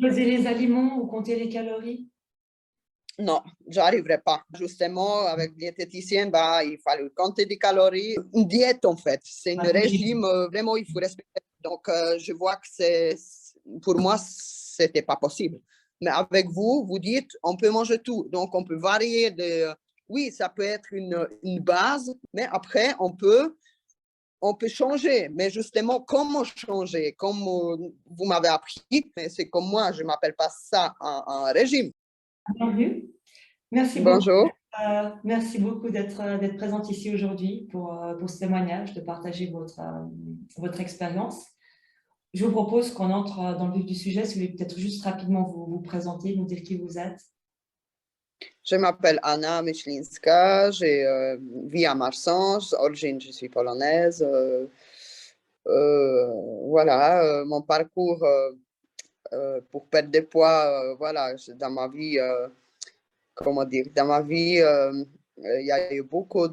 Peser les aliments ou compter les calories? Non, j'arriverai pas. Justement, avec diététicienne, bah, il fallait compter des calories. Une diète, en fait. C'est un Un régime. régime, vraiment, il faut respecter. Donc, je vois que pour moi, c'était pas possible. Mais avec vous, vous dites, on peut manger tout. Donc, on peut varier oui, ça peut être une base, mais après, on peut changer. Mais justement, comment changer? Comme vous m'avez appris, mais c'est comme moi, je m'appelle pas ça un régime. Bienvenue. Merci beaucoup. Bonjour. Merci beaucoup d'être présente ici aujourd'hui pour ce témoignage, de partager votre expérience. Je vous propose qu'on entre dans le vif du sujet. Si vous voulez peut-être juste rapidement vous présenter, nous dire qui vous êtes. Je m'appelle Anna Michelinska, je vis à Marsange, d'origine je suis polonaise. Voilà, mon parcours pour perdre des poids, voilà, dans ma vie, comment dire, dans ma vie, il y a eu beaucoup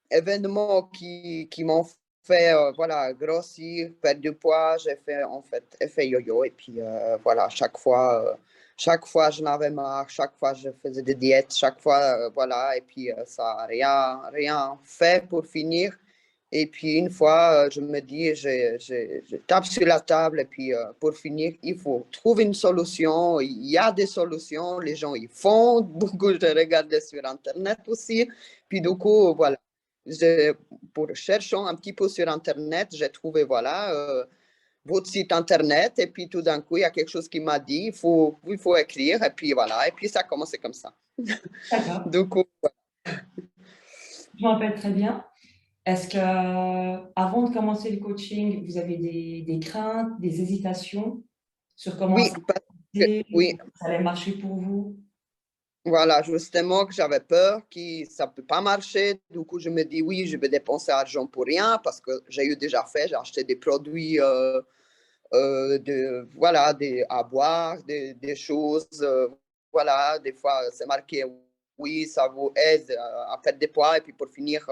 d'événements qui m'ont fait voilà, grossir, perdre du poids. J'ai fait en fait effet yo-yo et puis voilà, chaque fois je n'avais marre, chaque fois je faisais des diètes, chaque fois voilà, et puis ça n'a rien fait pour finir. Et puis une fois, je me dis, je tape sur la table et puis pour finir, il faut trouver une solution. Il y a des solutions, les gens y font. Beaucoup, je regardais sur Internet aussi. Puis du coup, voilà, pour cherchant un petit peu sur Internet, j'ai trouvé, voilà, votre site Internet. Et puis tout d'un coup, il y a quelque chose qui m'a dit, il faut écrire. Et puis voilà, et puis ça a commencé comme ça. D'accord. Du coup, Je me rappelle très bien. Est-ce que, avant de commencer le coaching, vous avez des craintes, des hésitations sur comment oui, ça parce que, allait oui. marcher pour vous? Voilà, justement que j'avais peur que ça ne peut pas marcher. Du coup, je me dis oui, je vais dépenser l'argent pour rien parce que j'ai eu déjà fait, j'ai acheté des produits voilà, à boire, des choses. Voilà, des fois, c'est marqué oui, ça vous aide à perdre des poids et puis pour finir,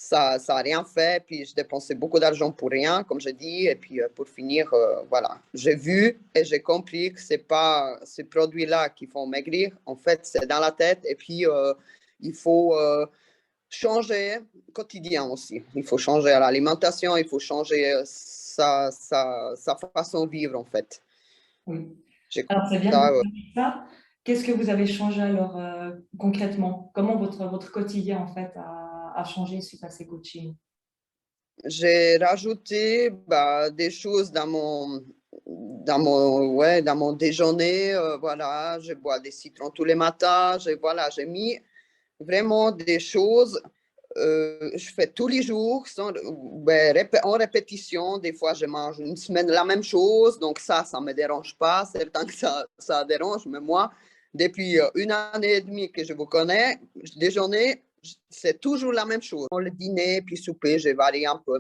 ça n'a rien fait. Puis je dépensais beaucoup d'argent pour rien, comme je dis. Et puis pour finir, voilà, j'ai vu et j'ai compris que ce n'est pas ces produits-là qui font maigrir. En fait, c'est dans la tête. Et puis, il faut changer quotidien aussi. Il faut changer l'alimentation, il faut changer sa façon de vivre, en fait. Oui. J'ai Alors, c'est bien que ça, vous dites ça. Qu'est-ce que vous avez changé alors concrètement? Comment votre quotidien en fait a changé suite à ces coachings? j'ai rajouté bah, des choses dans mon déjeuner. Voilà, je bois des citrons tous les matins. Voilà, j'ai mis vraiment des choses. Je fais tous les jours en répétition. Des fois, je mange une semaine la même chose. Donc ça ne me dérange pas. Certains que ça dérange, mais moi, depuis une année et demie que je vous connais, déjeuner, c'est toujours la même chose. Le dîner, puis souper, je varie un peu,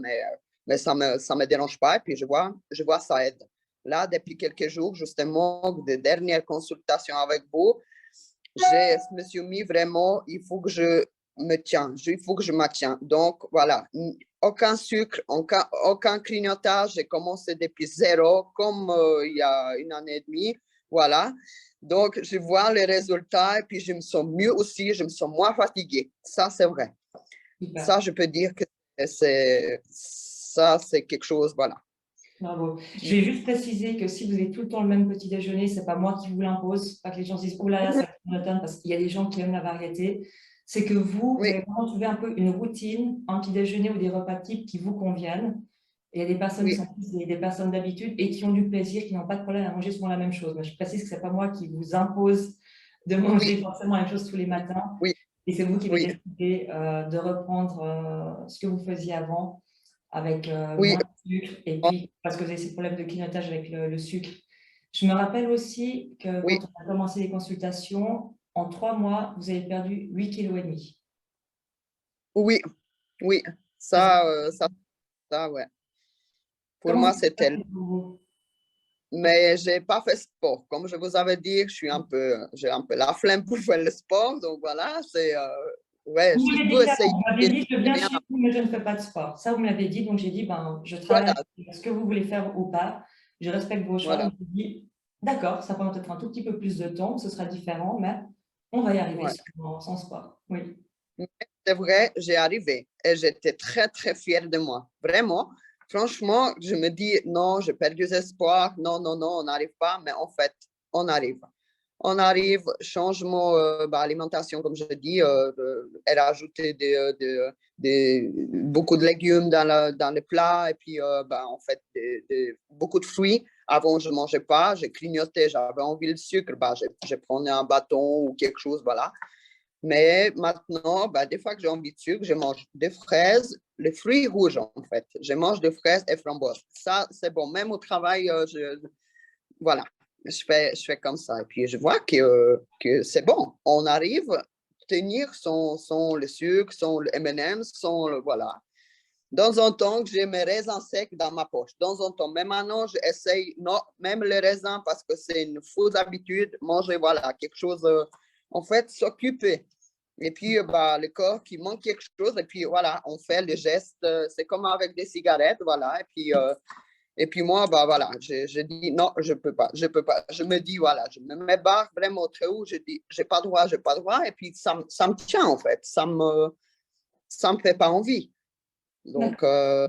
mais ça me dérange pas. Et puis je vois ça aide. Là, depuis quelques jours, justement, des dernières consultations avec vous, je me suis mis vraiment, il faut que je me tiens, il faut que je me tiens. Donc, voilà, aucun sucre, aucun clignotage. J'ai commencé depuis zéro, comme il y a une année et demie. Voilà. Donc, je vois les résultats et puis je me sens mieux aussi, je me sens moins fatiguée. Ça, c'est vrai. Super. Ça, je peux dire que c'est quelque chose, voilà. Bravo. Je vais juste préciser que si vous avez tout le temps le même petit déjeuner, c'est pas moi qui vous l'impose, pas que les gens se disent oh là là, ça va être monotone, parce qu'il y a des gens qui aiment la variété. C'est que vous Oui, avez vraiment trouvé un peu une routine, un petit déjeuner ou des repas types qui vous conviennent. Et il y a des personnes qui oui, sont plus des personnes d'habitude et qui ont du plaisir, qui n'ont pas de problème à manger souvent la même chose. Mais je précise que c'est pas moi qui vous impose de manger oui, forcément la même chose tous les matins. oui, Et c'est vous qui avez oui, décidé de reprendre ce que vous faisiez avant avec oui. moins de sucre et puis parce que vous avez ces problèmes de clignotage avec le sucre. Je me rappelle aussi que Oui, quand on a commencé les consultations, en 3 mois, vous avez perdu 8,5 kg. oui, oui. Ça, c'est- Ça, ouais. Pour Comment ça moi, s'est c'est tel. passé pour vous? Mais je n'ai pas fait sport. Comme je vous avais dit, j'ai un peu la flemme pour faire le sport. Donc voilà, Ouais, Vous si m'avez je dit peux clairement, essayer, vous m'avez c'est dit, je viens bien. chez vous, mais je ne fais pas de sport. Ça, vous me l'avez dit, donc j'ai dit, ben, je travaille, Voilà, ce que vous voulez faire ou pas, je respecte vos choix. voilà, Donc, je dis, d'accord, ça prend peut-être un tout petit peu plus de temps, ce sera différent, mais on va y arriver ouais. sans sport. Oui. Mais c'est vrai, j'ai arrivé et j'étais très, très fière de moi. Vraiment, franchement, je me dis, non, j'ai perdu espoir. Non, non, non, on n'arrive pas. Mais en fait, on arrive. On arrive, changement alimentation, comme je dis, elle a ajouté beaucoup de légumes dans le plat et puis en fait beaucoup de fruits. Avant, je ne mangeais pas, j'ai clignoté, j'avais envie de sucre, je prenais un bâton ou quelque chose, voilà. Mais maintenant, des fois que j'ai envie de sucre, je mange des fraises, les fruits rouges en fait. Je mange des fraises et framboises. Ça, c'est bon. Même au travail, voilà, je fais comme ça. Et puis je vois que c'est bon. On arrive à tenir sans le sucre, sans le M&M's, sans le, voilà. Dans un temps, j'ai mes raisins secs dans ma poche. Dans un temps, mais maintenant, j'essaye, non, même les raisins, parce que c'est une fausse habitude, manger, voilà, quelque chose, en fait, s'occuper. Et puis, le corps qui manque quelque chose, et puis voilà, on fait les gestes, c'est comme avec des cigarettes, voilà. Et puis moi, voilà, je dis non, je peux pas, je peux pas. Je me dis, voilà, je me mets barre vraiment très haut, je dis, j'ai pas droit, j'ai pas droit, et puis ça me tient, en fait, ça me fait pas envie. Donc, D'accord.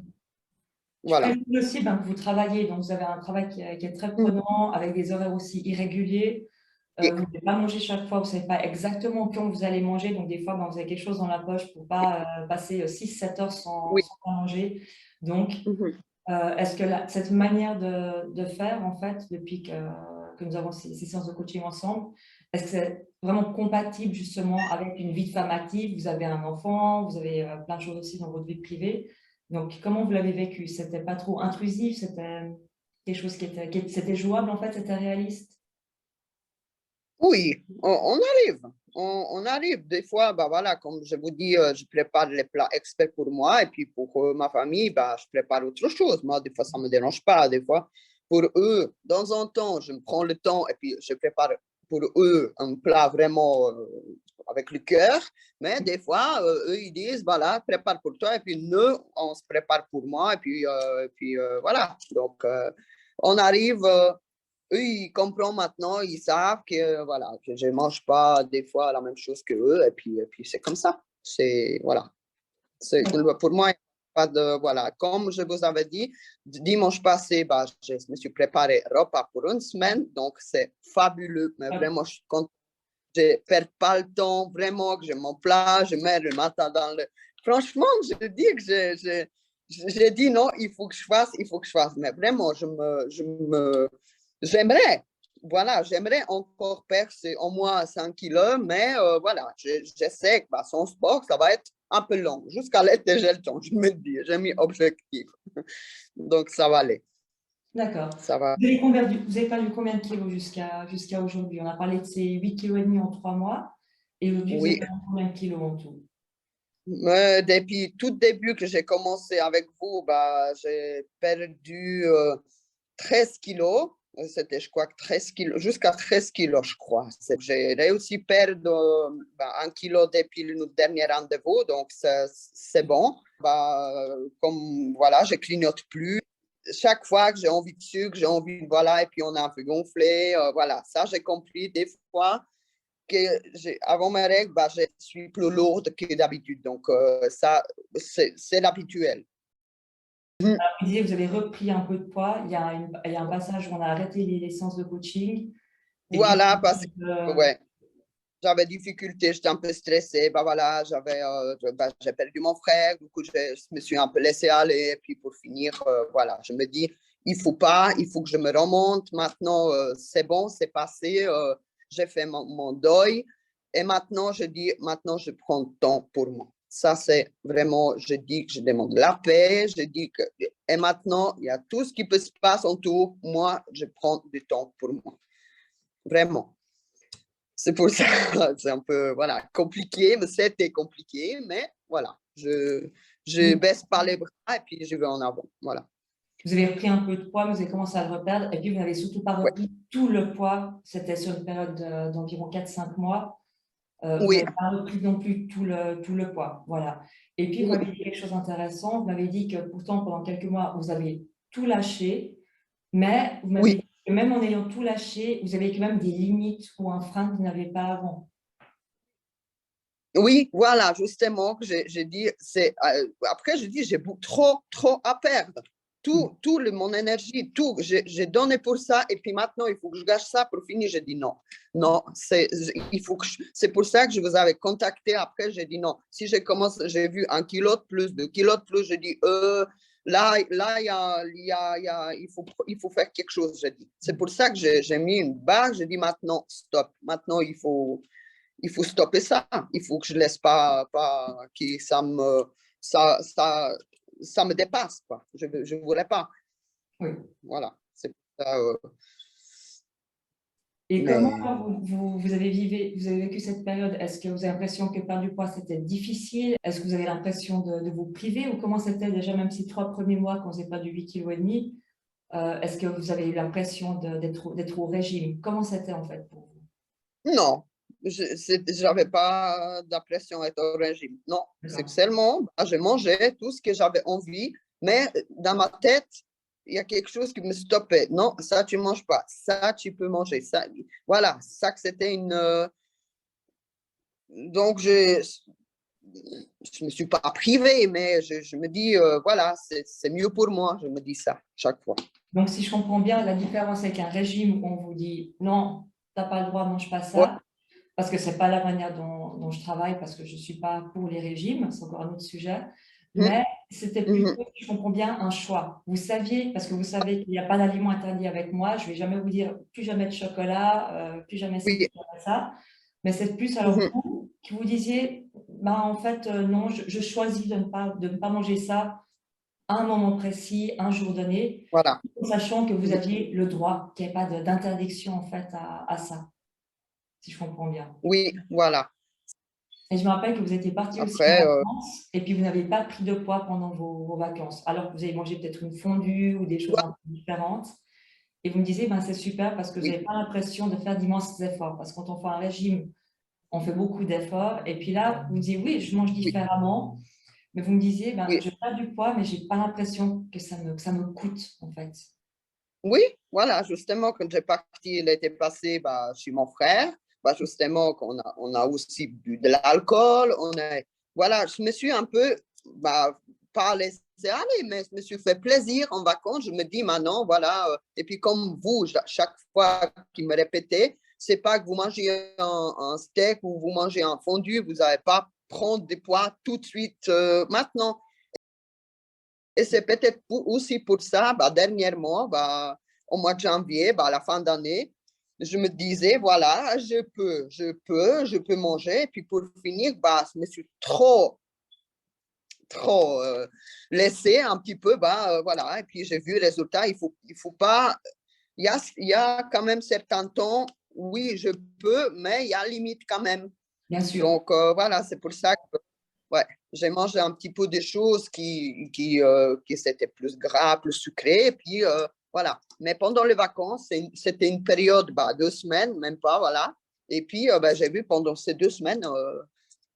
Je voilà. précise aussi ben, que vous travaillez, donc vous avez un travail qui est très Mhm. prenant, avec des horaires aussi irréguliers. Et- Vous ne pouvez pas manger chaque fois, vous ne savez pas exactement quand vous allez manger. Donc, des fois, ben, vous avez quelque chose dans la poche pour ne pas passer 6-7 heures Oui. sans pas manger. Donc, Mhm. est-ce que cette manière de faire, en fait, depuis que nous avons ces séances de coaching ensemble, est-ce que c'est vraiment compatible justement avec une vie de femme active? Vous avez un enfant, vous avez plein de choses aussi dans votre vie privée. Donc, comment vous l'avez vécu? C'était pas trop intrusif? C'était quelque chose c'était jouable, en fait? C'était réaliste? Oui, on arrive. On arrive. Des fois, voilà, comme je vous dis, je prépare les plats experts pour moi et puis pour ma famille, je prépare autre chose. Moi, des fois, ça ne me dérange pas. Des fois, pour eux, dans un temps, je me prends le temps et puis je prépare pour eux un plat vraiment avec le cœur. Mais des fois, eux, ils disent, voilà, prépare pour toi et puis nous, on se prépare pour moi et puis voilà. Donc, on arrive. Eux, ils comprennent maintenant, ils savent que, voilà, que je ne mange pas des fois la même chose que eux, et puis c'est comme ça. C'est, voilà. Pour moi, il n'y a pas de, voilà. Comme je vous avais dit, dimanche passé, je me suis préparé repas pour une semaine, donc c'est fabuleux, mais vraiment, je suis contente. Je ne perds pas le temps, vraiment, que je mon plat, je mets le matin dans le... Franchement, je dis que j'ai dit non, il faut que je fasse, mais vraiment, j'aimerais, voilà, j'aimerais encore percer au moins 5 kilos, mais voilà, je sais que son sport, ça va être un peu long, jusqu'à l'été, j'ai le temps, je me dis, j'ai mis objectif, donc ça va aller, D'accord. ça va. Vous avez perdu combien de kilos jusqu'à aujourd'hui? On a parlé de ces 8,5 kg en 3 mois. Et aujourd'hui, vous avez Oui, perdu combien de kilos en tout? depuis tout début que j'ai commencé avec vous, j'ai perdu 13 kilos. C'était, je crois, que 13 kilos, jusqu'à 13 kilos, je crois. J'ai réussi à perdre 1 kilo depuis le dernier rendez-vous, donc c'est bon. Comme voilà, je clignote plus. Chaque fois que j'ai envie de sucre, j'ai envie, voilà, et puis on a un peu gonflé. Voilà, ça, j'ai compris des fois que avant mes règles, je suis plus lourde que d'habitude. Donc, ça, c'est l'habituel. Vous disiez que vous avez repris un peu de poids. Il y a un passage où on a arrêté les séances de coaching. Et puis, Voilà, parce que, ouais, j'avais difficulté, j'étais un peu stressée, voilà, j'ai perdu mon frère, du coup, je me suis un peu laissée aller, et puis pour finir, voilà, je me dis, il faut que je me remonte, maintenant, c'est bon, c'est passé, j'ai fait mon deuil, et maintenant, je dis, maintenant, je prends le temps pour moi. Ça, c'est vraiment, je dis que je demande la paix, je dis que, et maintenant, il y a tout ce qui peut se passer autour, moi, je prends du temps pour moi, vraiment. C'est pour ça, c'est un peu voilà, compliqué, mais c'était compliqué, mais voilà, je baisse pas les bras et puis je vais en avant. Voilà. vous avez repris un peu de poids, mais vous avez commencé à le reperdre. Et puis, vous n'avez surtout pas Ouais. repris tout le poids. C'était sur une période d'environ 4-5 mois. Vous Oui, n'avez pas repris non plus tout le poids. Voilà. Et puis, vous m'avez dit quelque chose d'intéressant. Vous m'avez dit que pourtant, pendant quelques mois, vous avez tout lâché, mais vous m'avez oui, dit que même en ayant tout lâché, vous avez quand même des limites ou un frein que vous n'avez pas avant. oui, voilà, justement, que j'ai dit, après, j'ai dit, trop à perdre. Mon énergie, tout, j'ai donné pour ça, et puis maintenant, il faut que je gâche ça pour finir. J'ai dit non, non, c'est pour ça que je vous avais contacté. Après, j'ai dit non. Si j'ai commencé, j'ai vu 1 kilo de plus, 2 kilos de plus, j'ai dit, là, il faut faire quelque chose, j'ai dit. C'est pour ça que j'ai mis une barre, j'ai dit maintenant, stop. Maintenant, il faut stopper ça. Il faut que je ne laisse pas que ça me dépasse, quoi. Je ne voulais pas. Oui. Voilà. C'est ça, Et comment mais alors, vous vous avez vécu cette période? Est-ce que vous avez l'impression que perdre du poids, c'était difficile? Est-ce que vous avez l'impression de vous priver? Ou comment c'était déjà, même ces 3 premiers mois, quand vous avez perdu 8,5 kg, est-ce que vous avez eu l'impression d'être au régime? Comment c'était en fait pour vous? non, je n'avais pas d'impression d'être au régime. Non, c'est que D'accord. seulement, je mangeais tout ce que j'avais envie, mais dans ma tête, il y a quelque chose qui me stoppait. Non, ça, tu ne manges pas. Ça, tu peux manger. Ça, voilà, ça que c'était une. Donc, je me suis pas privée, mais je me dis, voilà, c'est mieux pour moi. Je me dis ça chaque fois. Donc, si je comprends bien, la différence avec un régime où on vous dit non, tu n'as pas le droit, mange pas Ouais. ça, parce que ce n'est pas la manière dont je travaille, parce que je ne suis pas pour les régimes, c'est encore un autre sujet. Mhm, Mais c'était mhm. plutôt, si je comprends bien, un choix. Vous saviez, parce que vous savez qu'il n'y a pas d'aliment interdit avec moi, je ne vais jamais vous dire plus jamais de chocolat, plus jamais ci, plus Oui. jamais ça. Mais c'est plus alors Mhm. vous qui vous disiez, bah, en fait, non, je choisis de ne pas manger ça à un moment précis, un jour donné, Voilà. sachant que vous Mhm. aviez le droit, qu'il n'y ait pas d'interdiction en fait à ça, si je comprends bien. Oui, voilà. Et je me rappelle que vous étiez parti aussi en Après, vacances et puis vous n'avez pas pris de poids pendant vos vacances, alors que vous avez mangé peut-être une fondue ou des choses un peu différentes. Et vous me disiez, ben, c'est super parce que vous oui, n'avez pas l'impression de faire d'immenses efforts. Parce que quand on fait un régime, on fait beaucoup d'efforts. Et puis là, vous disiez, oui, je mange oui, différemment. Mais vous me disiez, ben, oui, je perds du poids, mais je n'ai pas l'impression que que ça me coûte, en fait. oui, voilà. Justement, quand j'ai parti l'été passé, bah, chez mon frère, bah, justement, on a aussi bu de l'alcool. Voilà, je me suis un peu, bah, pas laissé aller, mais je me suis fait plaisir en vacances. Je me dis maintenant, voilà. Et puis, comme vous, chaque fois qu'il me répétait, c'est pas que vous mangez un steak ou vous mangez un fondu, vous n'allez pas prendre des poids tout de suite maintenant. Et c'est peut-être aussi pour ça, bah, dernièrement, bah, au mois de janvier, bah, à la fin d'année, je me disais, voilà, je peux manger. Et puis pour finir, bah, je me suis trop laissé un petit peu, bah, voilà. Et puis j'ai vu le résultat, il faut pas, il y a quand même certains temps, oui, je peux, mais il y a limite quand même. Bien sûr. Donc voilà, c'est pour ça que ouais, j'ai mangé un petit peu des choses qui c'était plus gras, plus sucré. Et puis, voilà. Mais pendant les vacances, c'était une période, bah, 2 semaines, même pas, voilà. Et puis, bah, j'ai vu pendant ces 2 semaines,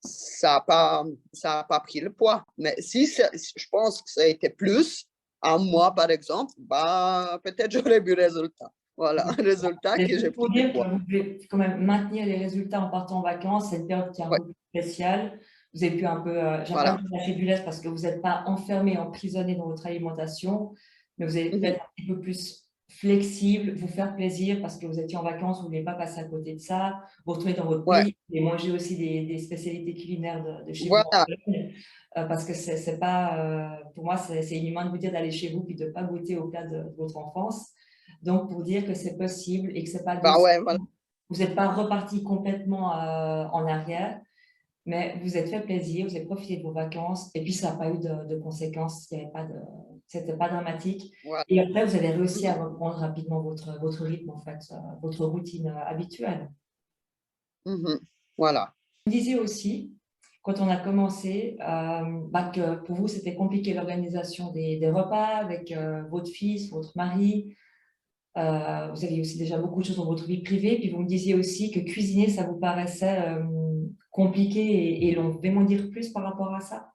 ça a pas pris le poids. Mais si je pense que ça a été plus, un mois par exemple, bah, peut-être j'aurais vu le résultat. Voilà, un résultat C'est que j'ai juste pour pris du dire que poids. vous devez quand même maintenir les résultats en partant en vacances. C'est une période qui est un Ouais, peu plus spéciale. Vous avez pu un peu, j'aime pas voilà. dire lâcher du lest parce que vous n'êtes pas enfermé, emprisonné dans votre alimentation, mais vous avez peut-être Mhm. un petit peu plus flexible, vous faire plaisir parce que vous étiez en vacances, vous ne voulez pas passer à côté de ça, vous retournez dans votre Ouais, pays et manger aussi des spécialités culinaires de chez vous en voilà. Pologne, parce que c'est pas, pour moi, c'est inhumain de vous dire d'aller chez vous puis de ne pas goûter au plat de votre enfance. Donc, pour dire que c'est possible et que c'est pas Bah ouais, voilà. vous n'êtes pas reparti complètement en arrière, mais vous êtes fait plaisir, vous avez profité de vos vacances et puis ça n'a pas eu de conséquences, il y avait pas c'était pas dramatique. Voilà. Et après, vous avez réussi à Mhm. reprendre rapidement votre rythme, en fait, votre routine habituelle. Mhm. Voilà. Vous disiez aussi, quand on a commencé, bah, que pour vous, c'était compliqué l'organisation des repas avec votre fils, votre mari. Vous aviez aussi déjà beaucoup de choses dans votre vie privée. Puis vous me disiez aussi que cuisiner, ça vous paraissait compliqué et l'on pouvait m'en dire plus par rapport à ça?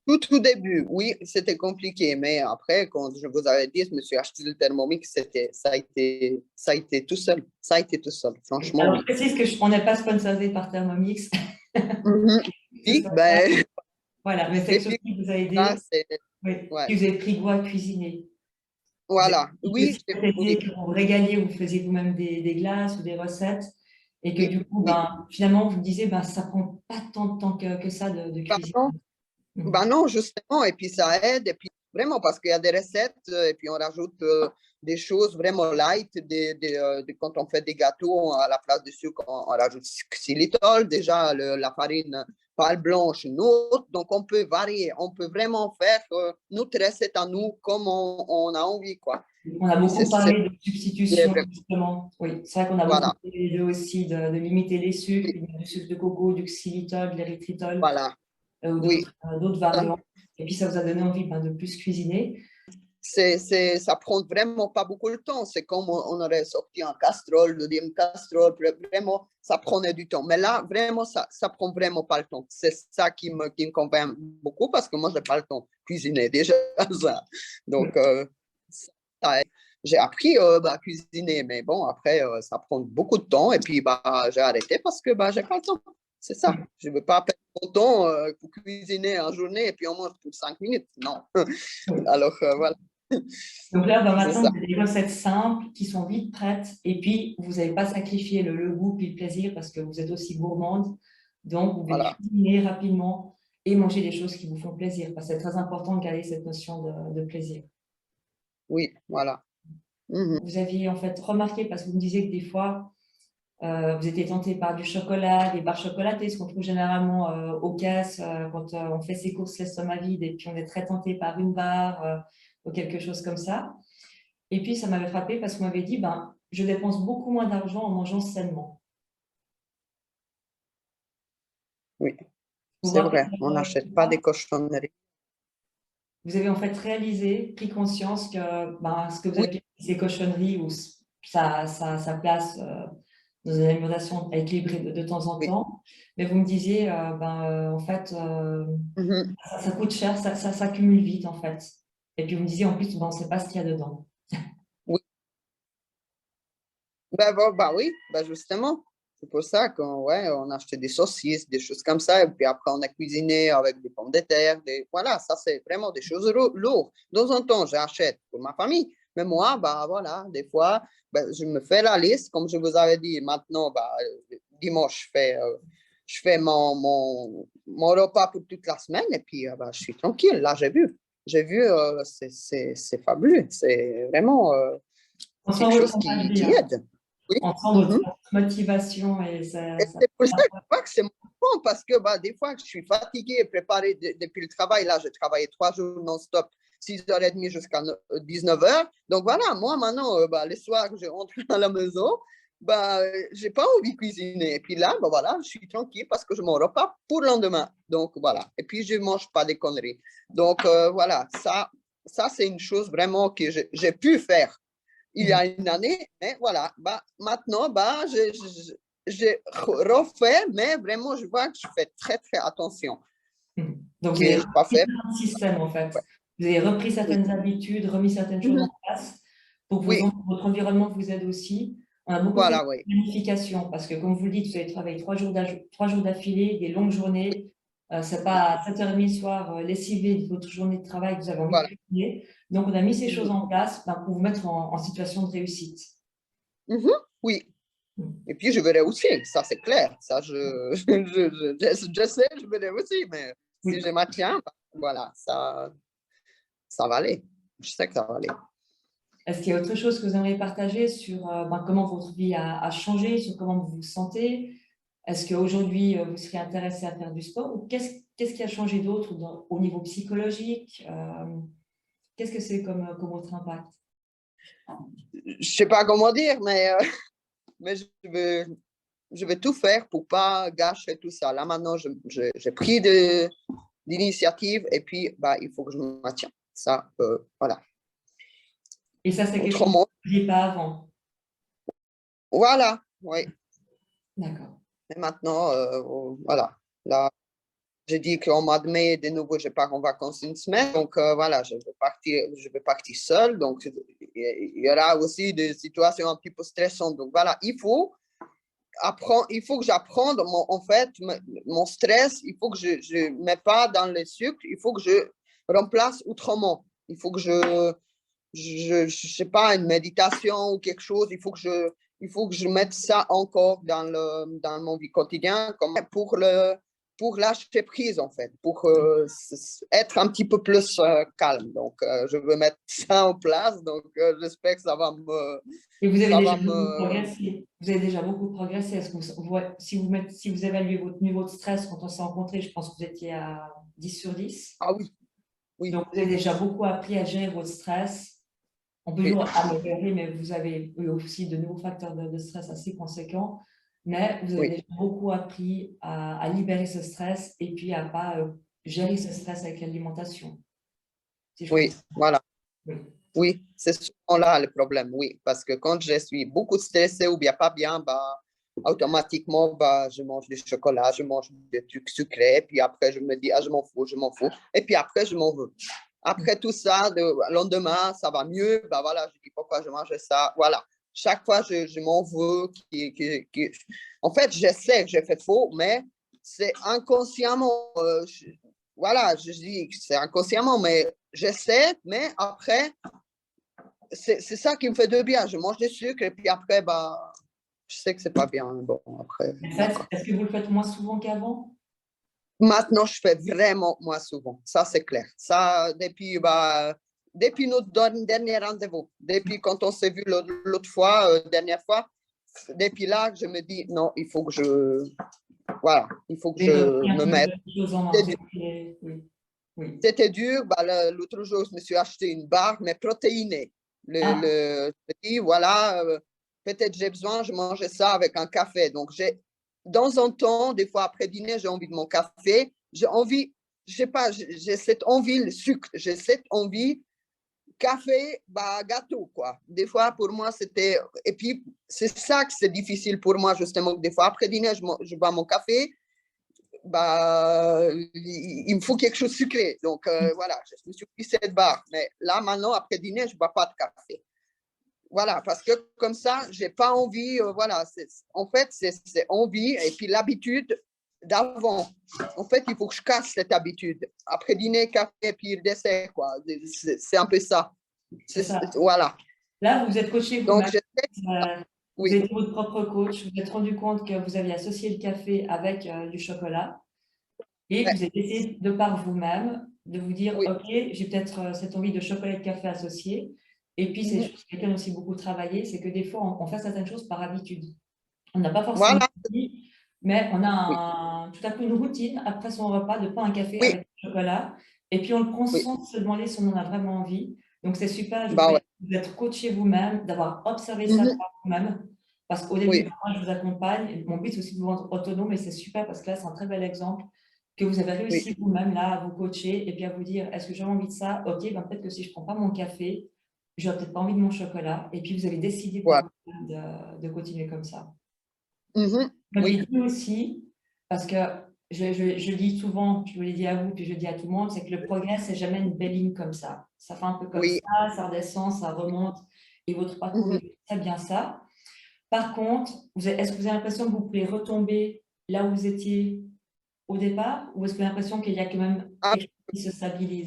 Tout au début, oui, c'était compliqué, mais après, quand je vous avais dit, je me suis acheté le Thermomix, ça a été tout seul. Ça a été tout seul, franchement, Alors, je oui. précise qu'on n'est pas sponsorisé par Thermomix. Mhm. Que ce Oui, soit ça. ben, Voilà, mais c'est et quelque chose puis qui vous a là, aidé, c'est, oui, ouais, qui vous avez pris goût à cuisiner. Vous avez voilà, dit que oui, si cet été, que vous vous régaliez, vous faisiez vous-même des glaces ou des recettes, et que oui, du coup, oui. ben, finalement, vous me disiez, ben, ça prend pas tant de temps que ça de cuisiner. Pardon? Mm. Ben non, justement, et puis ça aide, et puis vraiment parce qu'il y a des recettes, et puis on rajoute des choses vraiment light, quand on fait des gâteaux, à la place du sucre, on rajoute xylitol, déjà la farine pâle blanche, une autre, donc on peut varier, on peut vraiment faire notre recette à nous comme on a envie, quoi. On a Puis beaucoup parlé de substitution, justement. Oui, c'est vrai qu'on a beaucoup voilà, parlé les deux aussi, de limiter les sucres, oui, du sucre de coco, du xylitol, de l'érythritol, voilà, ou oui. d'autres variantes. Et puis, ça vous a donné envie ben, de plus cuisiner. Ça prend vraiment pas beaucoup de temps. C'est comme on aurait sorti un casserole, deuxième casserole, vraiment, ça prenait du temps. Mais là, vraiment, ça prend vraiment pas le temps. C'est ça qui me convainc beaucoup parce que moi, j'ai pas le temps de cuisiner déjà ça. Donc, j'ai appris à cuisiner, mais bon, après, ça prend beaucoup de temps et puis bah, j'ai arrêté parce que bah, j'ai pas le temps. C'est ça. Je ne veux pas perdre mon temps pour cuisiner en journée et puis on mange pour 5 minutes. Non. Alors, voilà. Donc là, ben, C'est maintenant, ça. vous avez des recettes simples qui sont vite prêtes. Et puis, vous n'avez pas sacrifié le goût puis le plaisir parce que vous êtes aussi gourmande. Donc, vous pouvez Voilà. cuisiner rapidement et manger des choses qui vous font plaisir. Parce que c'est très important de garder cette notion de plaisir. Oui, voilà. Mhm. Vous aviez en fait remarqué, parce que vous me disiez que des fois, vous étiez tenté par du chocolat, des barres chocolatées, ce qu'on trouve généralement aux caisses quand on fait ses courses l'estomac vide et puis on est très tenté par une barre ou quelque chose comme ça. Et puis, ça m'avait frappé parce qu'on m'avait dit, ben, je dépense beaucoup moins d'argent en mangeant sainement. Oui, Vous vous c'est rappelez vrai. On de n'achète pas ça? des cochonneries. Vous avez en fait réalisé, pris conscience que ben, ce que vous Oui, appelez ces cochonneries ou sa place dans une alimentation équilibrée de temps en oui. temps, mais vous me disiez, ben, en fait, Mhm. ça coûte cher, ça s'accumule vite en fait. Et puis vous me disiez en plus, ben, on ne sait pas ce qu'il y a dedans. Oui. Bah oui, bah justement. C'est pour ça qu'on ouais, on a acheté des saucisses, des choses comme ça. Et puis après, on a cuisiné avec des pommes de terre. Voilà, ça, c'est vraiment des choses lourdes. De temps en temps, j'achète pour ma famille. Mais moi, bah voilà, des fois, bah, je me fais la liste. Comme je vous avais dit, maintenant, bah, dimanche, je fais mon repas pour toute la semaine. Et puis, bah, je suis tranquille. Là, j'ai vu, c'est fabuleux. C'est vraiment On sent quelque votre chose qui envie, aide. Oui. on sent votre Mhm. motivation et Et c'est pour ça que je crois que c'est mon point, parce que bah, des fois, je suis fatiguée et préparée depuis le travail. Là, j'ai travaillé 3 jours non-stop, 6h30 jusqu'à 19h. Donc voilà, moi maintenant, bah, les soirs, je rentre à la maison, bah, j'ai pas envie de cuisiner. Et puis là, bah, voilà, je suis tranquille parce que je m'en repas pour le lendemain. Donc voilà. Et puis, je mange pas des conneries. Donc voilà, ça c'est une chose vraiment que j'ai pu faire il y a une année, mais voilà, bah, maintenant, bah, je refais, mais vraiment, je vois que je fais très, très attention, Donc, vous que avez je n'ai pas repris fait. un système, en fait. Ouais. Vous avez repris Oui, certaines habitudes, remis certaines choses en mhm, place pour que oui, votre environnement vous aide aussi. On a beaucoup fait de voilà, oui, planification parce que, comme vous le dites, vous avez travaillé 3 jours d'affilée, des longues journées. C'est pas à 7h30 le soir, lessivé de votre journée de travail que vous avez envie de voilà. cuisiner. Donc, on a mis ces choses Mhm, en place ben, pour vous mettre en situation de réussite. mhm, oui. Et puis, je verrai aussi, ça c'est clair. Ça, je sais, je verrai aussi, mais si Oui. je maintiens, bah, voilà, ça va aller. Je sais que ça va aller. Est-ce qu'il y a autre chose que vous aimeriez partager sur ben, comment votre vie a changé, sur comment vous vous sentez? Est-ce qu'aujourd'hui, vous serez intéressé à faire du sport ou qu'est-ce qui a changé d'autre au niveau psychologique? Qu'est-ce que c'est comme autre impact? Je ne sais pas comment dire, mais je vais tout faire pour pas gâcher tout ça. Là, maintenant, j'ai pris d'initiative et puis, bah, il faut que je me maintienne. Ça, voilà. Et ça, c'est quelque chose que Autrement, vous ne faisiez pas avant. voilà, oui, D'accord. Et maintenant, voilà. Là, j'ai dit qu'en mois de mai, de nouveau, je pars en vacances une semaine. Donc, voilà, je vais partir seule. Donc, il y aura aussi des situations un petit peu stressantes. Donc, voilà, il faut que j'apprenne, en fait, mon stress, il faut que je ne mets pas dans le sucre, il faut que je remplace autrement. Il faut que je sais pas, une méditation ou quelque chose, il faut que je mette ça encore dans mon vie quotidienne comme pour lâcher prise, en fait, pour être un petit peu plus calme. Donc, je veux mettre ça en place. Donc, j'espère que Et vous avez ça va déjà beaucoup me, progressé. Vous avez déjà beaucoup progressé. Est-ce que si vous évaluez votre niveau de stress quand on s'est rencontrés, je pense que vous étiez à 10/10. ah oui, oui, Donc, vous avez déjà beaucoup appris à gérer votre stress. On peut oui. toujours améliorer, mais vous avez eu aussi de nouveaux facteurs de stress assez conséquents. Mais vous avez Oui, déjà beaucoup appris à libérer ce stress et puis à ne pas gérer ce stress avec l'alimentation, si je oui, comprends. voilà. Oui. Oui, c'est souvent là le problème, oui. Parce que quand je suis beaucoup stressée ou bien pas bien, bah, automatiquement, bah, je mange du chocolat, je mange des trucs sucrés, puis après, je me dis, ah, je m'en fous, je m'en fous. Et puis après, je m'en veux. Après tout ça, le lendemain, ça va mieux, bah voilà, je dis pourquoi je mange ça. Voilà. Chaque fois, je m'en veux. En fait, je sais que j'ai fait faux, mais c'est inconsciemment. Voilà, je dis que c'est inconsciemment, mais j'essaie, mais après, c'est ça qui me fait de bien. Je mange des sucres et puis après, bah, je sais que c'est pas bien. Bon, après, d'accord. Est-ce que vous le faites moins souvent qu'avant? Maintenant, je fais vraiment moins souvent. Ça, c'est clair. Ça, depuis notre dernier rendez-vous, depuis quand on s'est vu l'autre fois, dernière fois, depuis là, je me dis, non, voilà, il faut que Vous avez je repris un me peu mette. les choses en main. Oui. Oui. C'était dur. Bah, l'autre jour, je me suis acheté une barre, mais protéinée. Ah, Je dis, voilà, peut-être j'ai besoin, je mangeais ça avec un café. Donc, dans un temps, des fois après dîner, j'ai envie de mon café. J'ai envie, je sais pas, j'ai cette envie, le sucre, j'ai cette envie, café, bah, gâteau, quoi. Des fois, pour moi, c'était. Et puis, c'est ça que c'est difficile pour moi, justement. Des fois, après dîner, je bois mon café, bah, il me faut quelque chose de sucré. Donc, voilà, je me suis pris cette barre. Mais là, maintenant, après dîner, je ne bois pas de café. Voilà, parce que comme ça, je n'ai pas envie. Voilà, en fait, c'est envie et puis l'habitude d'avant. En fait, il faut que je casse cette habitude. Après dîner, café, puis le dessert, quoi. C'est un peu ça. c'est ça. Voilà. Là, vous êtes coaché Donc, vous-même. Vous oui, êtes votre propre coach. Vous vous êtes rendu compte que vous aviez associé le café avec du chocolat et que ouais, vous avez décidé de par vous-même de vous dire, oui. OK, j'ai peut-être cette envie de chocolat et de café associé. Et puis, c'est des Mhm. choses sur lesquelles aussi beaucoup travaillé, c'est que des fois, on fait certaines choses par habitude. On n'a pas forcément Voilà. envie, mais on a Oui, tout à coup une routine après son repas de prendre un café oui, avec du chocolat. Et puis, on le prend oui. sans se demander si on en a vraiment envie. Donc, c'est super, je vous Bah ouais. félicite d'être coaché vous-même, d'avoir observé ça Mhm. par vous-même. Parce qu'au début, Oui, moi, je vous accompagne. Mon but, c'est aussi de vous rendre autonome, et c'est super parce que là, c'est un très bel exemple que vous avez oui. réussi vous-même là à vous coacher et puis à vous dire, est-ce que j'ai envie de ça? Ok, ben peut-être que si je ne prends pas mon café, je n'aurai peut-être pas envie de mon chocolat. Et puis, vous avez décidé Voilà. par vous de continuer comme ça. Mhm. Vous Oui. m'aviez dit aussi, parce que je dis souvent, je vous l'ai dit à vous, puis je le dis à tout le monde, c'est que le progrès, c'est jamais une belle ligne comme ça. Ça fait un peu comme Oui. ça redescend, ça remonte, et votre parcours Mhm. est très bien ça. Par contre, est-ce que vous avez l'impression que vous pouvez retomber là où vous étiez au départ, ou est-ce que vous avez l'impression qu'il y a quand même Un, quelque chose qui se un stabilise?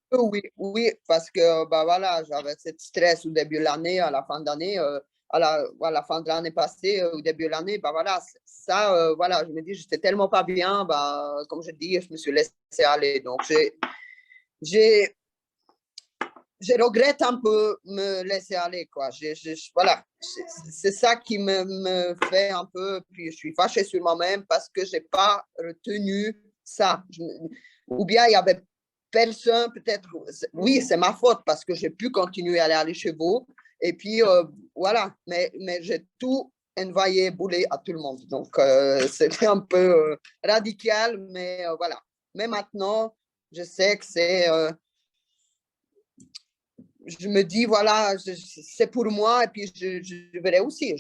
peu, oui, oui, parce que bah voilà, j'avais cette stress au début de l'année, à la fin d'année, à la fin de l'année passée, au début de l'année, bah voilà, ça, voilà, je me dis, j'étais tellement pas bien, bah, comme je dis, je me suis laissé aller. Donc, j'ai, je regrette un peu me laisser aller, quoi. Voilà, c'est ça qui me fait un peu, puis je suis fâchée sur moi-même parce que j'ai pas retenu ça. Ou bien il y avait personne, peut-être, oui, c'est ma faute parce que j'ai pu continuer à aller chez vous. Et puis, voilà, mais j'ai tout envoyé bouler à tout le monde. Donc, c'était un peu radical, mais voilà. Mais maintenant, je sais que c'est je me dis, voilà, c'est pour moi et puis je verrai aussi.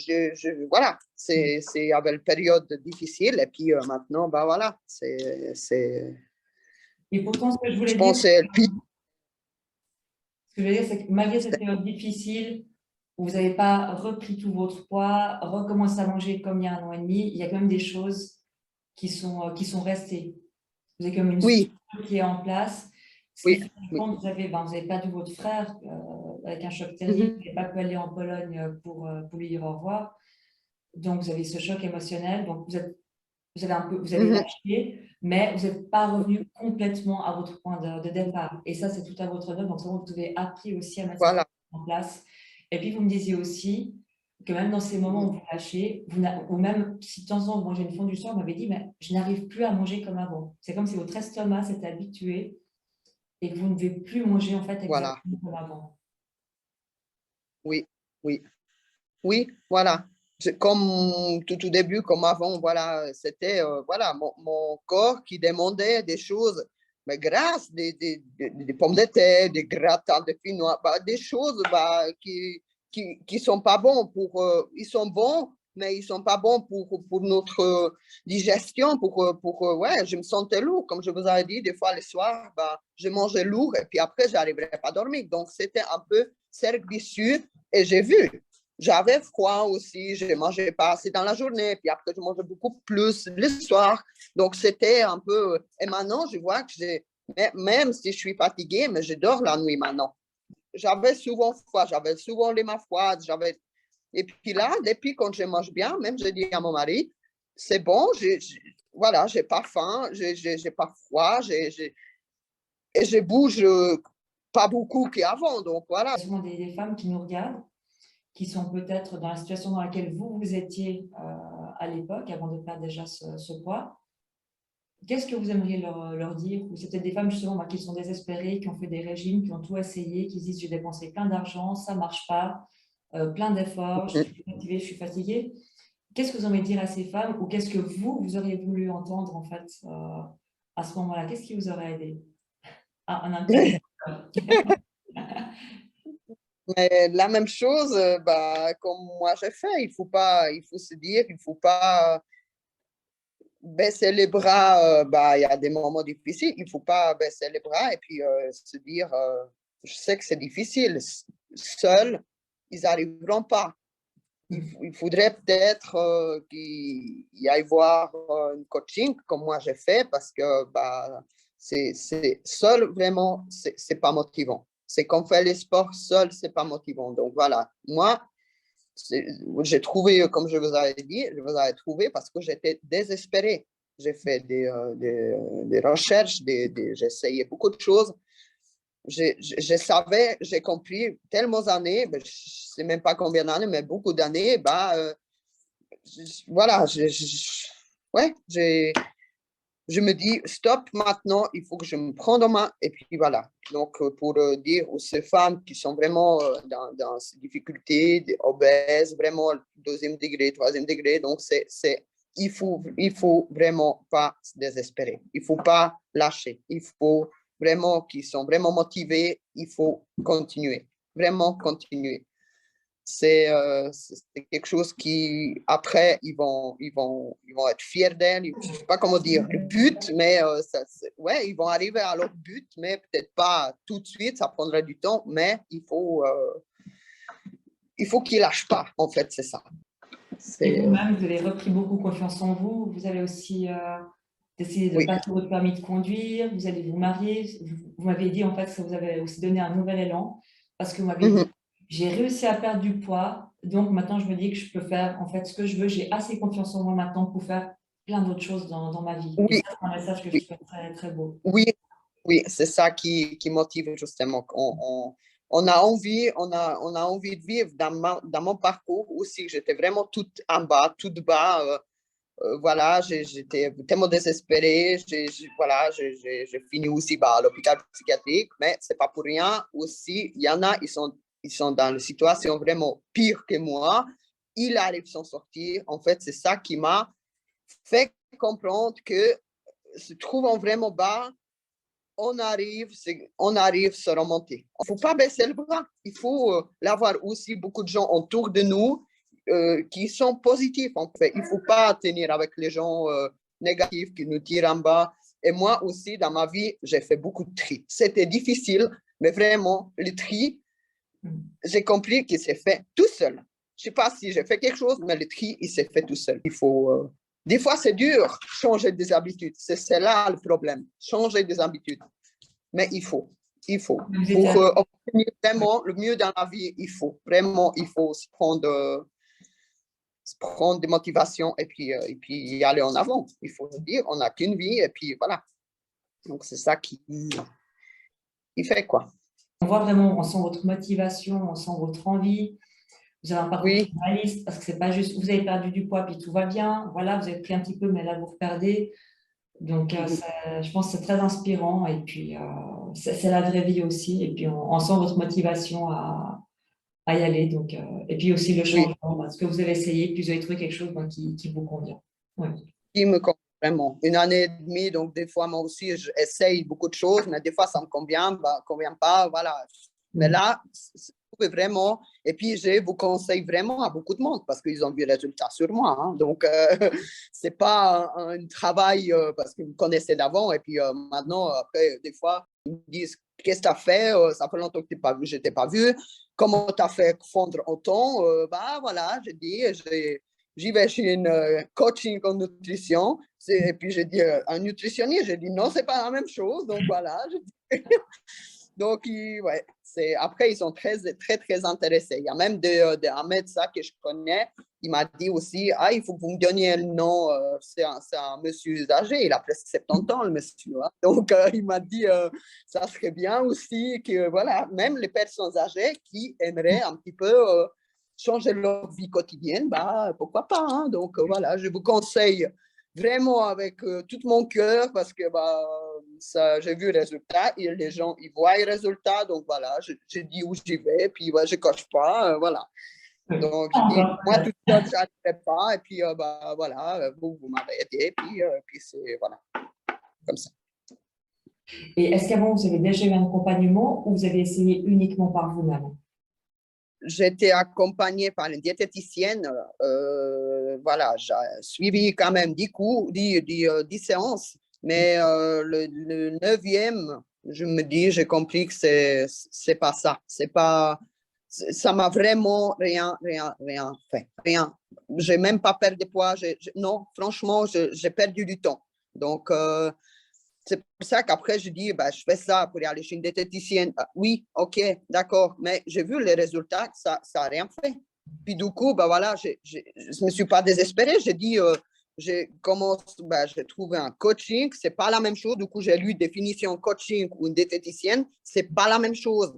Voilà, il y avait une période difficile et puis maintenant, bah voilà, Et pourtant, ce que je je voulais dire, pense que c'est le pire. ce que je veux dire, c'est que malgré cette période difficile, où vous n'avez pas repris tout votre poids, recommencé à manger comme il y a 1 an et demi, il y a quand même des choses qui sont restées. Vous avez comme une Oui, structure qui est en place, ce qui oui, fait que oui. quand vous avez perdu votre frère avec un choc terrible, Mhm, vous n'avez pas pu aller en Pologne pour lui dire au revoir. Donc, vous avez ce choc émotionnel. Donc, vous avez mhm. lâché, mais vous n'êtes pas revenu complètement à votre point de départ. Et ça, c'est tout à votre honneur. Donc, c'est vrai que vous avez appris aussi à mettre ça Voilà. en place. Et puis, vous me disiez aussi que même dans ces moments où vous lâchez, ou même si de temps en temps vous mangez une fondue le soir, vous m'avez dit, mais je n'arrive plus à manger comme avant. C'est comme si votre estomac s'était habitué et que vous ne devez plus manger en fait Voilà. exactement comme avant. Oui, oui. Oui, voilà. Comme tout au début, comme avant, voilà, c'était voilà, mon corps qui demandait des choses, mais grâce des pommes de terre, des gratins de quinoa, bah, des choses bah, qui sont pas bons pour, ils sont bons, mais ils sont pas bons pour notre digestion, ouais, je me sentais lourd, comme je vous avais dit, des fois le soir, bah, je mangeais lourd et puis après, j'arriverais pas à dormir. Donc, c'était un peu cercle vicieux et j'ai vu. J'avais froid aussi, je ne mangeais pas assez dans la journée, puis après, je mangeais beaucoup plus le soir. Donc, c'était un peu. Et maintenant, je vois que même si je suis fatiguée, mais je dors la nuit maintenant. J'avais souvent froid, j'avais souvent les mains froides. Et puis là, depuis quand je mange bien, même je dis à mon mari, c'est bon, voilà, j'ai pas faim, j'ai pas froid, et je bouge pas beaucoup qu'avant. Donc, voilà. Il y a souvent des femmes qui nous regardent, qui sont peut-être dans la situation dans laquelle vous étiez à l'époque, avant de perdre déjà ce poids. Qu'est-ce que vous aimeriez leur dire? Ou c'est peut-être des femmes justement qui sont désespérées, qui ont fait des régimes, qui ont tout essayé, qui se disent j'ai dépensé plein d'argent, ça ne marche pas, plein d'efforts, je suis motivée, je suis fatiguée. Qu'est-ce que vous aimeriez dire à ces femmes ou qu'est-ce que vous auriez voulu entendre en fait à ce moment-là? Qu'est-ce qui vous aurait aidé? Ah, un interlocuteur. Mais la même chose, bah, comme moi j'ai fait, il faut se dire, il faut pas baisser les bras. Bah, il y a des moments difficiles, il faut pas baisser les bras et puis se dire, je sais que c'est difficile, seuls, ils n'arriveront pas. Il faudrait peut-être qu'ils aillent voir un coaching comme moi j'ai fait parce que bah, c'est seul vraiment, c'est pas motivant. C'est qu'on fait les sports seul, c'est pas motivant. Donc voilà, moi, j'ai trouvé, comme je vous avais dit, je vous avais trouvé parce que j'étais désespéré. J'ai fait des recherches, j'ai essayé beaucoup de choses. Je savais, j'ai compris tellement d'années, ben, je ne sais même pas combien d'années, mais beaucoup d'années, bah, voilà, ouais, je me dis, stop maintenant, il faut que je me prenne en main. Et puis voilà. Donc, pour dire aux ces femmes qui sont vraiment dans ces difficultés, obèses, vraiment deuxième degré, troisième degré, donc il faut vraiment pas se désespérer. Il faut pas lâcher. Il faut vraiment qu'ils sont vraiment motivés. Il faut continuer. Vraiment continuer. C'est quelque chose qui, après, ils vont être fiers d'elle. Je ne sais pas comment dire le but, mais ouais, ils vont arriver à leur but, mais peut-être pas tout de suite, ça prendra du temps, mais il faut qu'ils ne lâchent pas, en fait, c'est ça. Et C'est, vous-même, vous avez repris beaucoup confiance en vous. Vous avez aussi décidé de oui. passer votre permis de conduire. Vous allez vous marier. Vous m'avez dit en fait que ça vous avait aussi donné un nouvel élan parce que vous m'avez dit Mhm. j'ai réussi à perdre du poids. Donc maintenant, je me dis que je peux faire en fait ce que je veux. J'ai assez confiance en moi maintenant pour faire plein d'autres choses dans ma vie. Et ça, Oui, c'est un message que je oui, trouve très, très beau. oui, oui, c'est ça qui motive justement. On a envie, on a envie de vivre dans mon parcours aussi. J'étais vraiment toute en bas, toute bas. Voilà, j'étais tellement désespérée. Voilà, j'ai fini aussi bah, à l'hôpital psychiatrique, mais c'est pas pour rien aussi. Il y en a, ils sont dans une situation vraiment pire que moi. Ils arrivent à s'en sortir. En fait, c'est ça qui m'a fait comprendre que se trouvant vraiment bas, on arrive à se remonter. Il ne faut pas baisser le bras. Il faut l'avoir aussi beaucoup de gens autour de nous qui sont positifs. En fait. Il ne faut pas tenir avec les gens négatifs qui nous tirent en bas. Et moi aussi, dans ma vie, j'ai fait beaucoup de tri. C'était difficile, mais vraiment, le tri, j'ai compris qu'il s'est fait tout seul. Je ne sais pas si j'ai fait quelque chose, mais le tri, il s'est fait tout seul. Il faut... Des fois, c'est dur changer des habitudes. C'est là le problème. Changer des habitudes. Mais il faut. Pour obtenir vraiment le mieux dans la vie, il faut. Vraiment, il faut se prendre des motivations et puis y aller en avant. Il faut dire, on n'a qu'une vie et puis voilà. Donc, c'est ça qui fait quoi. On voit vraiment, on sent votre motivation, on sent votre envie. Vous avez un parcours réaliste parce que c'est pas juste, vous avez perdu du poids puis tout va bien. Voilà, vous avez pris un petit peu, mais là, vous reperdez. Donc, je pense que c'est très inspirant et puis c'est la vraie vie aussi. Et puis, on sent votre motivation à y aller. Donc, et puis aussi le changement, parce que vous avez essayé, puis vous avez trouvé quelque chose qui vous convient. Ouais. Qui me convient vraiment. 1 année et demie, donc des fois, moi aussi, j'essaye beaucoup de choses, mais des fois, ça me convient pas, voilà. Mais là, vraiment, et puis je vous conseille vraiment à beaucoup de monde parce qu'ils ont vu le résultat sur moi. Hein. Donc, c'est pas un travail parce que vous connaissez d'avant et puis maintenant, après, des fois, ils me disent qu'est-ce que tu as fait, ça fait longtemps que je t'ai pas vu, comment tu as fait fondre autant, bah voilà, j'ai dit, j'y vais chez une coaching en nutrition, et puis j'ai dit un nutritionniste, j'ai dit non, c'est pas la même chose, donc voilà. Donc, ouais, après, ils sont très, très, très intéressés. Il y a même un médecin que je connais, il m'a dit aussi, il faut que vous me donniez le nom, c'est un monsieur âgé, il a presque 70 ans, le monsieur. Hein. Donc, il m'a dit, ça serait bien aussi que, voilà, même les personnes âgées qui aimeraient un petit peu changer leur vie quotidienne, bah, pourquoi pas. Hein. Donc, voilà, je vous conseille vraiment avec tout mon cœur parce que bah, j'ai vu le résultat et les gens ils voient le résultat. Donc voilà, je dis où j'y vais, puis ouais, je ne coche pas. Voilà. Donc je dis, moi tout seul, je n'arriverai pas. Et puis bah, voilà, vous m'avez aidé. Puis c'est voilà, comme ça. Et est-ce qu'avant, vous avez déjà eu un accompagnement ou vous avez essayé uniquement par vous-même? J'étais accompagnée par une diététicienne. Voilà, j'ai suivi quand même 10 cours, 10 séances. Mais le 9e, je me dis, j'ai compris que c'est pas ça. C'est pas, ça m'a vraiment rien fait. Rien. J'ai même pas perdu de poids. Non, franchement, j'ai perdu du temps. Donc, c'est pour ça qu'après, je dis, je fais ça pour aller chez une diététicienne. Oui, OK, d'accord. Mais j'ai vu les résultats, ça n'a rien fait. Puis du coup, voilà, je ne me suis pas désespérée. J'ai dit, j'ai trouvé un coaching. Ce n'est pas la même chose. Du coup, j'ai lu définition coaching ou une diététicienne. Ce n'est pas la même chose.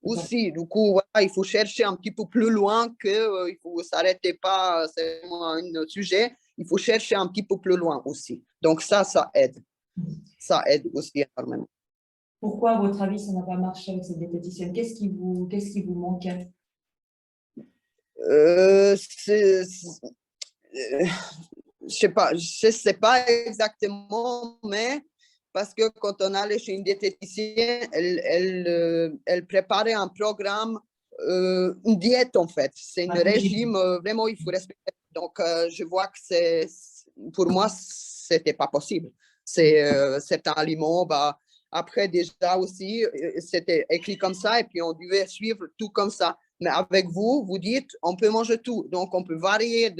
Aussi, du coup, voilà, il faut chercher un petit peu plus loin que il faut s'arrêter pas, c'est un sujet. Il faut chercher un petit peu plus loin aussi. Donc ça aide. Ça aide aussi énormément. Pourquoi, à votre avis, ça n'a pas marché avec cette diététicienne? Qu'est-ce qui vous manquait? Je sais pas exactement, mais parce que quand on allait chez une diététicienne, elle préparait un programme, une diète en fait. C'est un régime, vraiment, il faut respecter. Donc, je vois que pour moi, c'était pas possible. C'est certains aliments, après déjà aussi, c'était écrit comme ça et puis on devait suivre tout comme ça. Mais avec vous, vous dites, on peut manger tout. Donc, on peut varier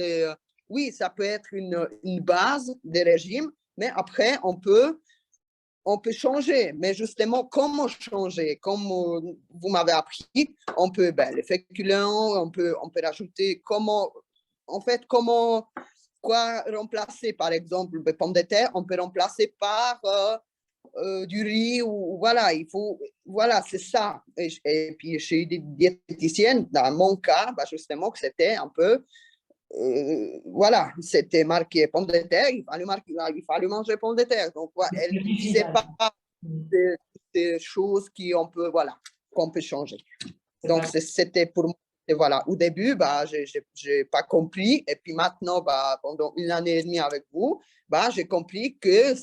oui, ça peut être une base des régimes, mais après, on peut changer. Mais justement, comment changer? Comme vous m'avez appris, on peut, les féculents, on peut rajouter quoi remplacer, par exemple, les pommes de terre, on peut remplacer par du riz ou voilà, voilà, c'est ça. Et puis, chez des diététiciennes, dans mon cas, justement, que c'était un peu, voilà, c'était marqué pommes de terre, il fallait manger pommes de terre. Donc, voilà, elle ne disait pas des choses qu'on peut changer. Donc, c'était pour moi, voilà, au début, je n'ai pas compris. Et puis maintenant, pendant 1 année et demie avec vous, j'ai compris que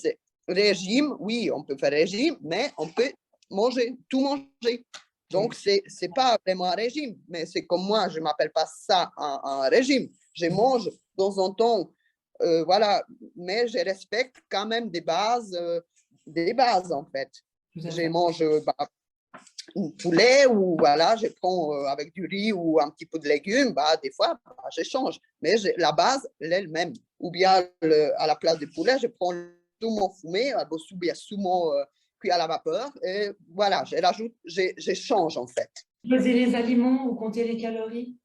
régime, oui, on peut faire régime, mais on peut manger, tout manger. Donc, c'est pas vraiment un régime, mais c'est comme moi, je m'appelle pas ça un régime. Je mange de temps en temps, voilà, mais je respecte quand même des bases en fait. Je mange poulet ou voilà, je prends avec du riz ou un petit peu de légumes, bah, des fois, bah, je change. Mais la base, elle est même. Ou bien à la place du poulet, je prends tout mon fumé, ou bien sous mon cuit à la vapeur. Et voilà, je rajoute, je change en fait. Peser les aliments ou compter les calories?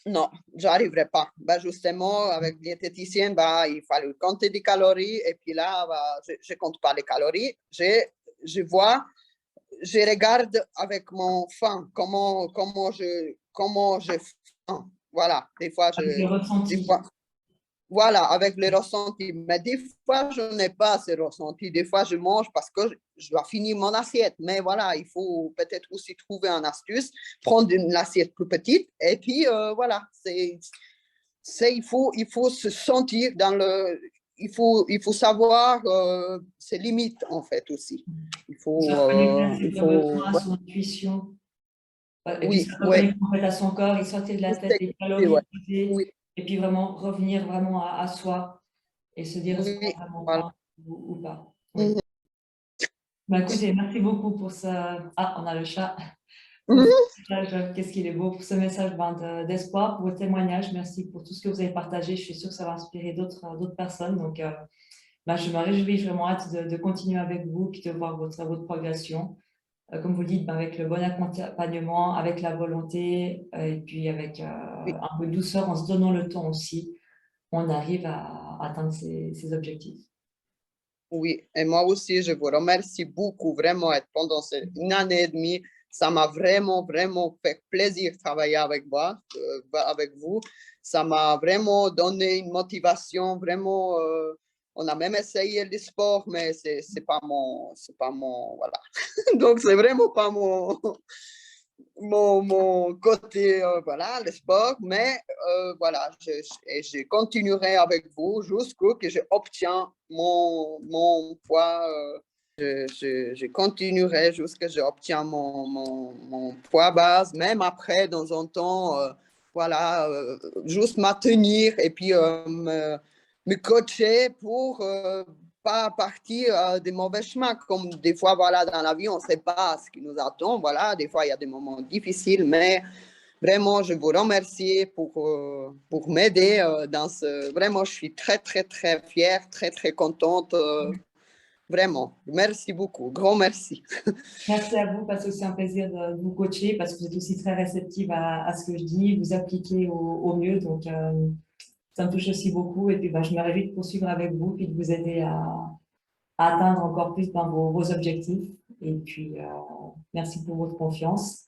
Non, j'arriverai pas. Bah, justement, avec diététicienne, bah, il fallait compter des calories. Et puis là, bah, je compte pas les calories. Je vois, je regarde avec mon faim comment je faim. Voilà, des fois, Avec le ressenti. voilà, avec les ressentis. Mais des fois, je n'ai pas ces ressentis. Des fois, je mange parce que je dois finir mon assiette. Mais voilà, il faut peut-être aussi trouver une astuce, prendre une assiette plus petite. Et puis, voilà, il faut se sentir dans le... Il faut savoir ses limites, en fait, aussi. Il Se faut... reconnecter à ses il faut besoins, à son intuition. Et puis se oui, oui. reconnecter en fait à son corps et sortir de la tête des Ouais. calories Oui, et puis vraiment revenir vraiment à soi et se dire est-ce qu'on a oui, vraiment voilà. faim ou pas. Oui. Mhm. Bah, écoutez, merci beaucoup pour ce... Ah, on a le chat. Pour ce Mhm. message, qu'est-ce qu'il est beau, pour ce message d'espoir, pour vos témoignages. Merci pour tout ce que vous avez partagé. Je suis sûre que ça va inspirer d'autres personnes. Donc, bah, je me réjouis, j'ai vraiment hâte de continuer avec vous puis de voir votre progression. Comme vous le dites, bah, avec le bon accompagnement, avec la volonté et puis avec Oui, un peu de douceur, en se donnant le temps aussi, on arrive à atteindre ces objectifs. oui. Et moi aussi, je vous remercie beaucoup, vraiment, pendant une année et demie. Ça m'a vraiment, vraiment fait plaisir de travailler avec vous. Ça m'a vraiment donné une motivation, vraiment. On a même essayé le sport, mais c'est pas voilà. Donc, c'est vraiment pas mon côté, voilà, le sport, mais voilà, je continuerai avec vous jusqu'à ce que j'obtiens mon poids. Je continuerai jusqu'à ce que j'obtiens mon poids base, même après, dans un temps, voilà, juste maintenir et puis me coacher pour pas partir des mauvais chemins, comme des fois, voilà, dans la vie, on ne sait pas ce qui nous attend, voilà, des fois, il y a des moments difficiles, mais vraiment, je vous remercie pour m'aider dans ce... Vraiment, je suis très, très, très fière, très, très contente, vraiment. Merci beaucoup, grand merci. Merci à vous, parce que c'est un plaisir de vous coacher, parce que vous êtes aussi très réceptive à ce que je dis, vous appliquez au mieux, donc ça me touche aussi beaucoup. Et puis, bah, je me réjouis de poursuivre avec vous, puis de vous aider à atteindre encore plus vos objectifs. Et puis, merci pour votre confiance.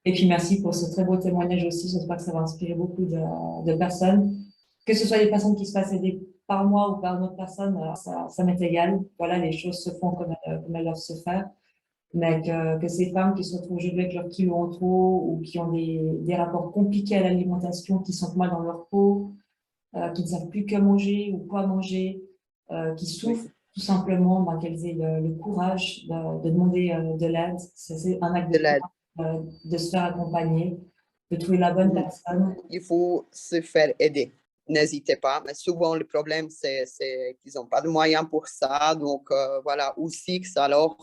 Et puis, merci pour ce très beau témoignage aussi. J'espère que ça va inspirer beaucoup de personnes, que ce soit des personnes qui se fassent aider par moi ou par une autre personne, ça m'est égal. Voilà, les choses se font comme elles doivent se faire. Mais que ces femmes qui se retrouvent aujourd'hui avec leurs kilos en trop ou qui ont des rapports compliqués à l'alimentation, qui sont mal dans leur peau, qui ne savent plus que manger ou quoi manger, qui Oui, souffrent tout simplement, ben, qu'elles aient le courage de demander de l'aide. C'est un acte de de l'aide. courage de se faire accompagner, de trouver la bonne personne. Il faut se faire aider. N'hésitez pas, mais souvent le problème, c'est qu'ils n'ont pas de moyens pour ça. Donc, voilà, aussi que ça leur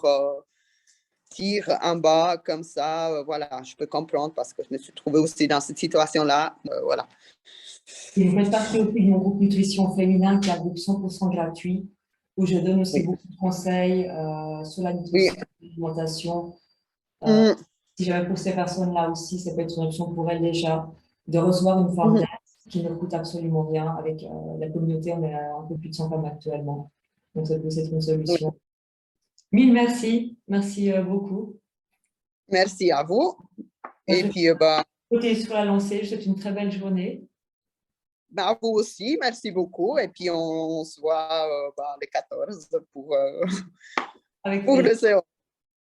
tire en bas comme ça. Voilà, je peux comprendre parce que je me suis trouvée aussi dans cette situation-là. Voilà. Et vous faites partie aussi de mon groupe nutrition féminin qui est un groupe 100% gratuit où je donne aussi Oui. beaucoup de conseils sur la Oui. nutrition, l'alimentation. Mm. Si jamais pour ces personnes-là aussi, ça peut être une option pour elles déjà de recevoir une forme Mm. d'aide qui ne coûte absolument rien. Avec la communauté, on est à un peu plus de 100 femmes actuellement. Donc, ça peut être une Oui. solution. Mille merci. Merci beaucoup. Merci à vous. Moi, Et je puis, vais sur la lancée. Je vous souhaite une très belle journée. à vous aussi, merci beaucoup. Et puis, on se voit le 14 Avec pour plaisir. le séance.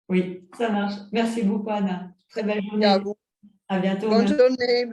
Oui, ça marche. Merci beaucoup, Anna. Très belle Merci à journée. vous. À bientôt. Bonne Merci. journée.